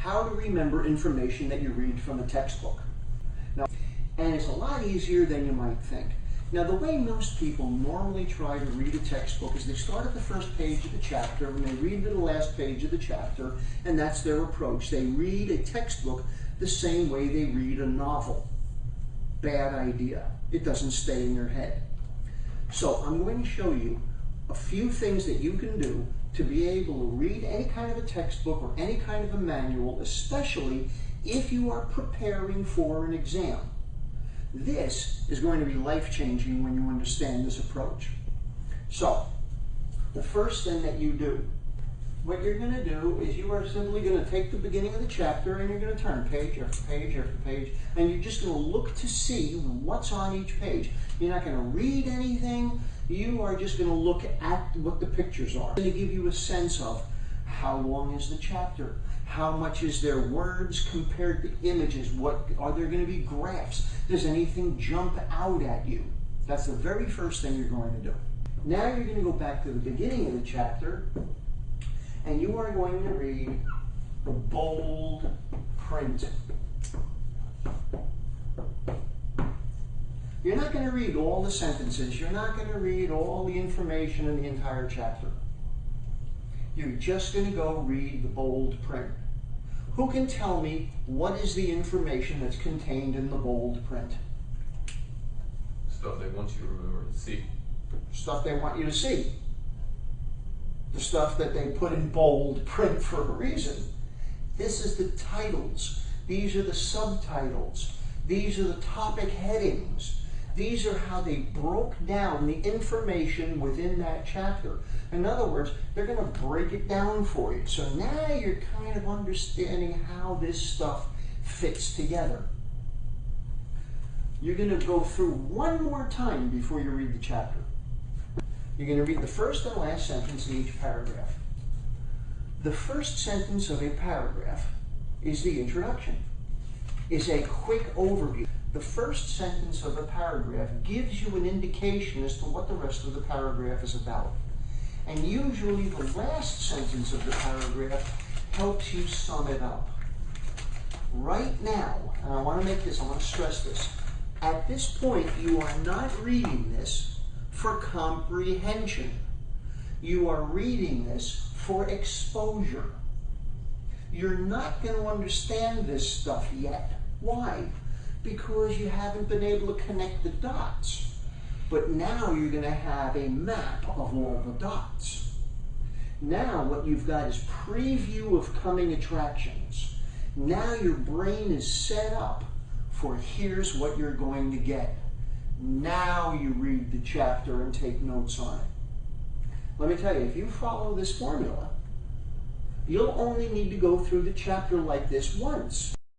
how to remember information that you read from a textbook. Now, and it's a lot easier than you might think. Now, the way most people normally try to read a textbook is they start at the first page of the chapter and they read to the last page of the chapter, and that's their approach. They read a textbook the same way they read a novel. Bad idea. It doesn't stay in your head. So I'm going to show you a few things that you can do to be able to read any kind of a textbook or any kind of a manual, especially if you are preparing for an exam. This is going to be life-changing when you understand this approach. So, the first thing that you do, what you're going to do is you are simply going to take the beginning of the chapter and you're going to turn page after page after page, and you're just going to look to see what's on each page. You're not going to read anything. You are just going to look at what the pictures are. It's going to give you a sense of how long is the chapter, how much is there words compared to images, what are there going to be graphs, does anything jump out at you? That's the very first thing you're going to do. Now you're going to go back to the beginning of the chapter and you are going to read the bold print. You're not going to read all the sentences. You're not going to read all the information in the entire chapter. You're just going to go read the bold print. Who can tell me what is the information that's contained in the bold print? Stuff they want you to remember to see. Stuff they want you to see. The stuff that they put in bold print for a reason. This is the titles. These are the subtitles. These are the topic headings. These are how they broke down the information within that chapter. In other words, they're going to break it down for you. So now you're kind of understanding how this stuff fits together. You're going to go through one more time before you read the chapter. You're going to read the first and last sentence in each paragraph. The first sentence of a paragraph is the introduction, is a quick overview. The first sentence of a paragraph gives you an indication as to what the rest of the paragraph is about. And usually the last sentence of the paragraph helps you sum it up. Right now, and I want to stress this, at this point you are not reading this for comprehension. You are reading this for exposure. You're not going to understand this stuff yet. Why? Because you haven't been able to connect the dots. But now you're going to have a map of all the dots. Now what you've got is preview of coming attractions. Now your brain is set up for here's what you're going to get. Now you read the chapter and take notes on it. Let me tell you, if you follow this formula, you'll only need to go through the chapter like this once.